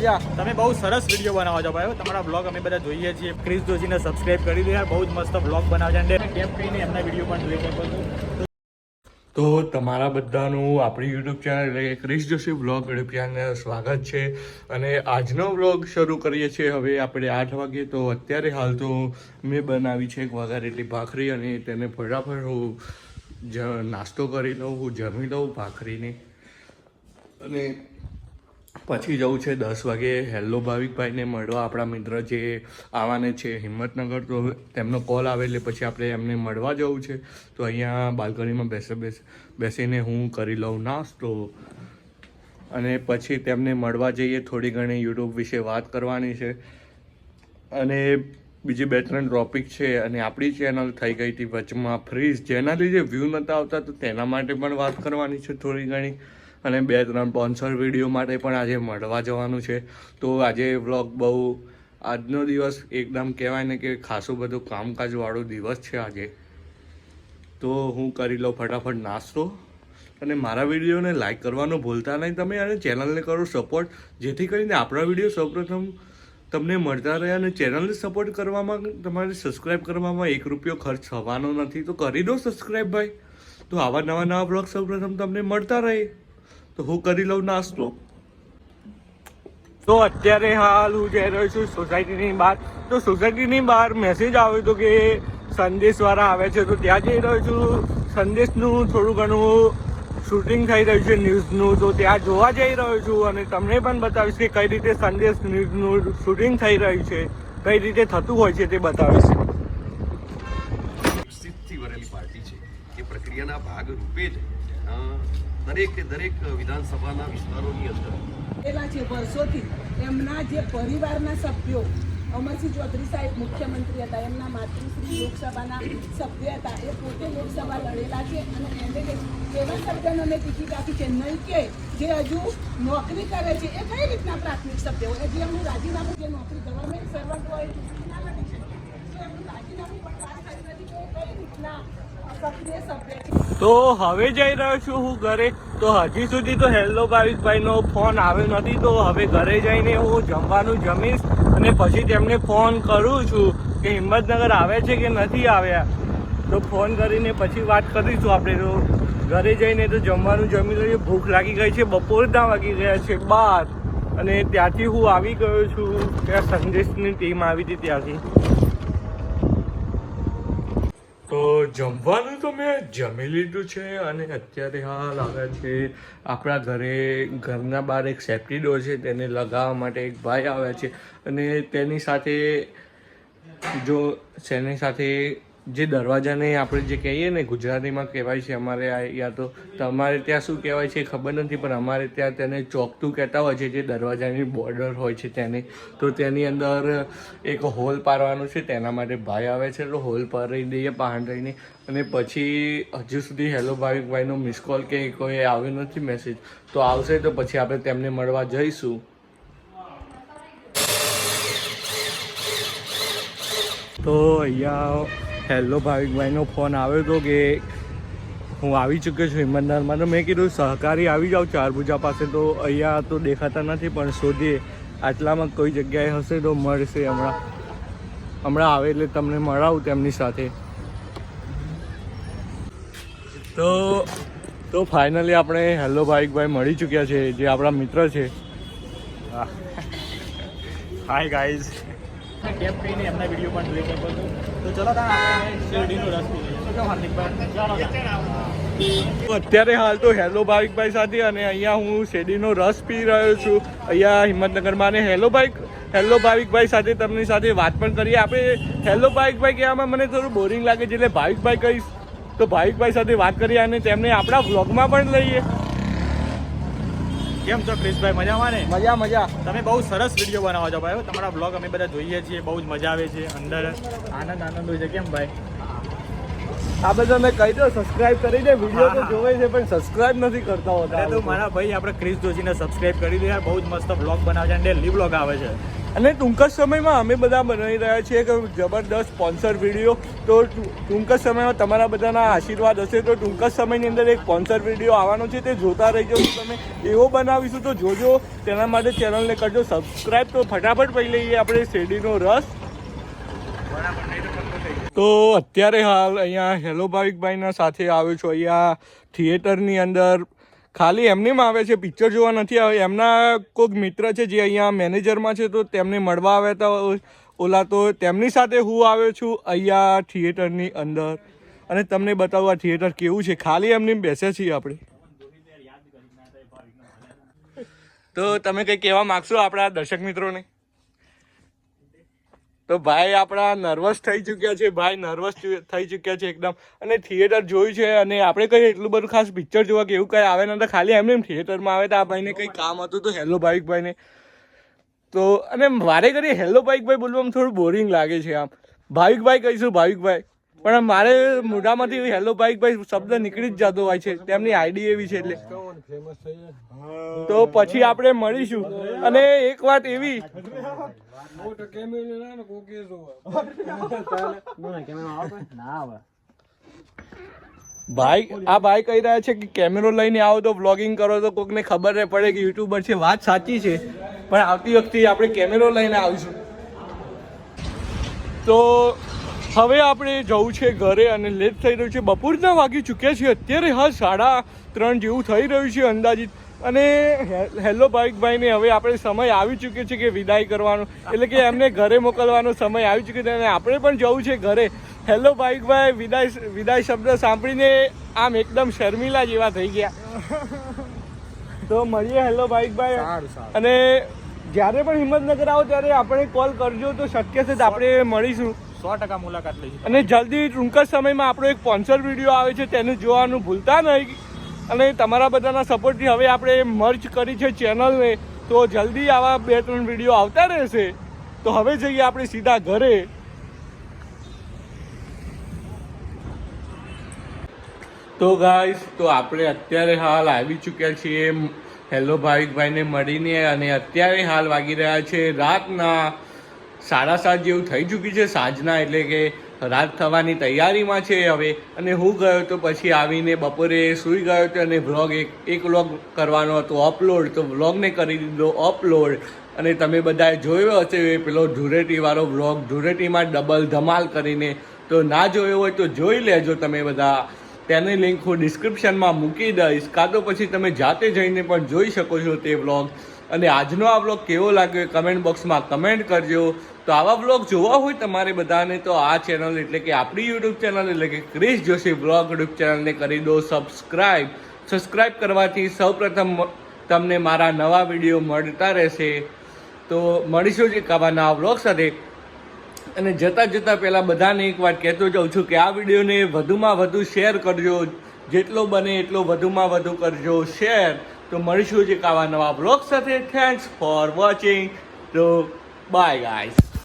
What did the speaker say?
તમે બહુ સરસ વિડીયો બનાવો છો ભાઈ, તમારા બ્લોગ અમે બધા જોઈએ છીએ. ક્રિસ જોશીને સબસ્ક્રાઇબ કરી દો યાર, બહુ જ મસ્ત બ્લોગ બનાવે છે. અને કેમ કહીને એમના વિડીયો પણ જોઈ શકો છો. તો તમારા બધાનું આપણી યુટ્યુબ ચેનલ એટલે Chris Joshi blog YouTube channel સ્વાગત છે. અને આજનો બ્લોગ શરૂ કરીએ છીએ હવે આપણે 8 વાગે. તો અત્યારે હાલ તો મેં બનાવી છે એક વઘારેલી ભાખરી અને તેને ફટાફટ હું નાસ્તો કરી લઉં, હું જમી લઉં ભાખરીને. અને પછી જવું છે 10 વાગે હેલ્લો ભાવિકભાઈને મળવા, આપણા મિત્ર જે આવવાને છે હિંમતનગર. તો તેમનો કોલ આવે એટલે પછી આપણે એમને મળવા જવું છે. તો અહીંયા બાલ્કનીમાં બેસીને હું કરી લઉં નાસ્તો અને પછી તેમને મળવા જઈએ. થોડી ઘણી યુટ્યુબ વિશે વાત કરવાની છે અને બીજી 2-3 ટોપિક છે. અને આપણી ચેનલ થઈ ગઈ હતી વચમાં ફ્રીઝ, જેના લીધે વ્યૂ નહોતા આવતા, તો તેના માટે પણ વાત કરવાની છે થોડી ઘણી. અને 2-3 સ્પોન્સર વિડીયો માટે પણ આજે મળવા જવાનું છે. તો આજે વ્લોગ આજનો દિવસ એકદમ કહેવાય ને કે ખાસું બધું કામકાજવાળો દિવસ છે આજે. તો હું કરી લઉં ફટાફટ નાસ્તો. અને મારા વિડીયોને લાઈક કરવાનું ભૂલતા નહીં તમે, અને ચેનલને કરો સપોર્ટ, જેથી કરીને આપણા વિડીયો સૌપ્રથમ તમને મળતા રહે. અને ચેનલને સપોર્ટ કરવામાં, તમારે સબસ્ક્રાઈબ કરવામાં 1 રૂપિયો ખર્ચ થવાનો નથી. તો કરી દો સબસ્ક્રાઈબ ભાઈ, તો આવા નવા બ્લોગ સૌપ્રથમ તમને મળતા રહે. તો હું કરી લઉં નાસ્તો. તો અત્યારે હાલ હું જઈ રહ્યો છું સોસાયટીની બહાર. તો સોસાયટીની બહાર મેસેજ આવ્યો હતો કે સંદેશવાળા આવે છે, તો ત્યાં જઈ રહ્યો છું. સંદેશનું થોડું ઘણું શૂટિંગ થઈ રહ્યું છે ન્યૂઝનું, તો ત્યાં જોવા જઈ રહ્યો છું. અને તમને પણ બતાવીશ કે કઈ રીતે સંદેશ ન્યૂઝનું શૂટિંગ થઈ રહ્યું છે, કઈ રીતે થતું હોય છે તે બતાવીશ. વિકસિતથી વરેલી પાર્ટી છે, એ પ્રક્રિયાના ભાગ રૂપે જ દરેક વિધાનસભાના વિસ્તારોની અંદર છે વર્ષોથી એમના જે પરિવારના સભ્યો, અમરસિંહ ચૌધરી સાહેબ મુખ્યમંત્રી હતા, એમના માતૃશ્રી લોકસભાના સભ્ય હતા, એ પોતે લોકસભા લડેલા છે. અને એને એવા સર્જનોને ટિકિટ આપી છે, નહીં કે જે હજુ નોકરી કરે છે એ કઈ રીતના પ્રાથમિક સભ્ય હોય, જે એમનું રાજીનામું, જે નોકરી ગવર્મેન્ટ સર્વન્ટ હોય ના લડી શકે, તો એમનું રાજીનામું પણ પાસ કરી નથી, તો કઈ રીતના સક્રિય સભ્ય છે. તો હવે જઈ રહ્યો છું હું ઘરે. તો હજી સુધી તો હેલ્લો ભાવિકભાઈનો ફોન આવ્યો નથી. તો હવે ઘરે જઈને હું જમવાનું જમીશ અને પછી તેમને ફોન કરું છું કે હિંમતનગર આવે છે કે નથી આવ્યા. તો ફોન કરીને પછી વાત કરીશું આપણે. તો ઘરે જઈને તો જમવાનું જમી લઈએ. ભૂખ લાગી ગઈ છે, બપોરના વાગી ગયા છે 12. અને ત્યાંથી હું આવી ગયો છું, ત્યાં સંદેશની ટીમ આવી હતી ત્યાંથી. તો જમવાનું તો મેં જમી લીધું છે અને અત્યારે હાલ આવ્યા છે આપણા ઘરના બહાર એક સેફ્ટી ડોર છે, તેને લગાવવા માટે એક ભાઈ આવ્યા છે. અને તેની સાથે જે દરવાજાને આપણે જે કહીએ ને, ગુજરાતીમાં કહેવાય છે અમારે અહીંયા, તો તમારે ત્યાં શું કહેવાય છે ખબર નથી, પણ અમારે ત્યાં તેને ચોકઠું કહેતા હોય છે, જે દરવાજાની બોર્ડર હોય છે તેને. તો તેની અંદર એક હોલ પાડવાનું છે, તેના માટે ભાઈ આવે છે. તો હોલ પાડી દઈએ પાણી. અને પછી હજુ સુધી હેલો ભાવિકભાઈનો મિસ કોલ કે કોઈ આવ્યો નથી મેસેજ. તો આવશે તો પછી આપણે તેમને મળવા જઈશું. તો અહીંયા હેલ્લો ભાવિકભાઈનો ફોન આવ્યો હતો કે હું આવી ચૂક્યો છું હિંમતનગરમાં. તો મેં કીધું સહકારી આવી જાઉં ચારભુજા પાસે. તો અહીંયા તો દેખાતા નથી, પણ શોધીએ, આટલામાં કોઈ જગ્યાએ હશે તો મળશે. હમણાં આવે એટલે તમને મળાવું તેમની સાથે. તો ફાઇનલી આપણે હેલ્લો ભાવિકભાઈ મળી ચૂક્યા છે, જે આપણા મિત્ર છે. Hi guys. કેમ કહીને એમના વિડીયો પણ જોઈ શકો છો. તો ચલો શેરડીનો રસ પીએ. અત્યારે હાલ તો હેલ્લો ભાવિકભાઈ સાથે, અને અહીંયા હું શેરડીનો રસ પી રહ્યો છું અહીંયા હિંમતનગરમાં. અને હેલ્લો ભાવિકભાઈ સાથે તેમની સાથે વાત પણ કરીએ આપણે. હેલ્લો ભાવિકભાઈ કહેવામાં મને થોડું બોરિંગ લાગે છે, એટલે ભાવિકભાઈ કહીશ. તો ભાવિકભાઈ સાથે વાત કરીએ અને તેમને આપણા વ્લોગમાં પણ લઈએ. કેમ છો ક્રિશભાઈ, મજામાં ને? મજા. તમે બહુ સરસ વિડીયો બનાવો છો ભાઈ, તમારા બ્લોગ અમે બધા જોઈએ છીએ, બહુ જ મજા આવે છે, અંદર આનંદ હોય છે. કેમ ભાઈ? આ બધાને કહી દો સબસ્ક્રાઇબ કરી દે. વિડીયો તો જોવે છે પણ સબસ્ક્રાઇબ નથી કરતા હોતા. તો મારા ભાઈ આપણે ક્રિસ જોશીને સબસ્ક્રાઇબ કરી દે યાર, બહુ જ મસ્ત બ્લોગ બનાવે છે અને ડેલી બ્લોગ આવે છે. અને ટૂંક જ સમયમાં અમે બધા બનાવી રહ્યા છીએ કે જબરદસ્ત સ્પોન્સર વિડીયો. તો ટૂંક જ સમયમાં તમારા બધાના આશીર્વાદ હશે તો ટૂંક જ સમયની અંદર એક સ્પોન્સર વિડીયો આવવાનો છે, તે જોતા રહેજો. તમે એવો બનાવીશું તો જોજો. તેના માટે ચેનલને કરજો સબસ્ક્રાઈબ. તો ફટાફટ પી લઈએ આપણે શેરડીનો રસ. તો અત્યારે હાલ અહીંયા હેલો ભાવિકભાઈના સાથે આવ્યો છું. અહીંયા થિયેટરની અંદર ખાલી એમનેમ આવે છે, પિક્ચર જોવા નથી આવે. એમના કોઈક મિત્ર છે જે અહીંયા મેનેજરમાં છે, તો તેમને મળવા આવ્યા હતા ઓલા. તો તેમની સાથે હું આવ્યો છું અહીંયા થિયેટરની અંદર અને તમને બતાવું આ થિયેટર કેવું છે. ખાલી એમને બેસ્યા છીએ આપણે. તો તમે કંઈ કહેવા માગશો આપણા દર્શક મિત્રોને? તો ભાઈ આપણા નર્વસ થઈ ચૂક્યા છે. ભાઈ નર્વસ થઈ ચૂક્યા છે એકદમ. અને થિયેટર જોયું છે અને આપણે કંઈ એટલું બધું ખાસ પિક્ચર જોવા કે એવું કંઈ આવે નતા. ખાલી એમને એમ થિયેટરમાં આવે તો આ ભાઈને કંઈ કામ હતું તો હેલો ભાવિકભાઈને. તો અને વારે ઘડી હેલો ભાવિકભાઈ બોલવામાં થોડું બોરિંગ લાગે છે. આમ ભાવિકભાઈ કહીશું ભાવિકભાઈ, પણ મારે મોઢામાંથી હેલો ભાવિકભાઈ શબ્દ નીકળી જ જતો હોય છે. તેમની આઈડી એવી છે એટલે. તો પછી આપણે મળીશું. અને એક વાત એવી ભાઈ કહી રહ્યા છે કે કેમેરો લઈને આવો તો વ્લોગિંગ કરો તો કોકને ખબર ન પડે કે યુટ્યુબર છે. વાત સાચી છે, પણ આવતી વખતે આપણે કેમેરો લઈને આવીશું. તો હવે આપણે જવું છે ઘરે અને લેટ થઈ રહ્યું છે. બપોરના વાગી ચૂક્યા છે અત્યારે. હાલ 3:30 જેવું થઈ રહ્યું છે અંદાજિત. અને હેલો ભાવિકભાઈને હવે આપણે સમય આવી ચૂક્યો છે કે વિદાય કરવાનો, એટલે કે એમને ઘરે મોકલવાનો સમય આવી ચૂક્યો છે અને આપણે પણ જવું છે ઘરે. હેલો ભાવિકભાઈ વિદાય શબ્દ સાંભળીને આમ એકદમ શર્મિલા જેવા થઈ ગયા. તો મળીએ હેલો ભાવિકભાઈ. અને જ્યારે પણ હિંમતનગર આવો ત્યારે આપણે કોલ કરજો, તો શક્ય છે તો આપણે મળીશું. 100% મુલાકાત લઈશું. અને જલ્દી ટૂંક જ સમયમાં આપણો એક સ્પોન્સર વિડીયો આવે છે, તેનું જોવાનું ભૂલતા નહીં. અને તમારા બધાના સપોર્ટથી હવે આપણે મર્જ કરી છે ચેનલને, તો જલ્દી આવા 2-3 વિડીયો આવતા રહેશે. તો હવે જઈએ આપણે સીધા ઘરે. તો ગાઈસ, તો આપણે અત્યારે હાલ આવી ચૂક્યા છીએ હેલો ભાવિકભાઈને મળીને. અને અત્યારે હાલ વાગી રહ્યા છે રાતના 7:30 જેવું થઈ ચૂકી છે સાંજના, એટલે કે રાત થવાની તૈયારીમાં છે હવે. અને હું ગયો તો પછી આવીને બપોરે સૂઈ ગયો હતો અને એક વ્લોગ કરવાનો હતો અપલોડ, તો વ્લોગને કરી દીધો અપલોડ. અને તમે બધાએ જોયો હશે પેલો ધૂળેટીવાળો વ્લોગ, ધૂળેટીમાં ડબલ ધમાલ કરીને. તો ના જોયો હોય તો જોઈ લેજો તમે બધા. તેની લિંક હું ડિસ્ક્રિપ્શનમાં મૂકી દઈશ, કાં તો પછી તમે જાતે જઈને પણ જોઈ શકો છો તે વ્લોગ. અને આજનો આ વ્લોગ કેવો લાગ્યો કમેન્ટ બોક્સમાં કમેન્ટ કરજો. તો આવા વ્લોગ જોવા હોય તમારે બધાને તો આ ચેનલ એટલે કે આપણી યુટ્યુબ ચેનલ એટલે કે ક્રિશ જોશી વ્લોગ યુટ્યુબ ચેનલને કરી દો સબસ્ક્રાઈબ. સબસ્ક્રાઈબ કરવાથી સૌપ્રથમ તમને મારા નવા વિડીયો મળતા રહેશે. તો મળીશું જ એક આવા નવા વ્લોગ સાથે. અને જતાં પહેલાં બધાને એક વાત કહેતો જાઉં છું કે આ વિડીયોને વધુમાં વધુ શેર કરજો. જેટલો બને એટલો વધુમાં વધુ કરજો શેર. તો મળીશું જ એક આવા નવા બ્લોગ સાથે. Thanks for watching. તો બાય ગાઈસ.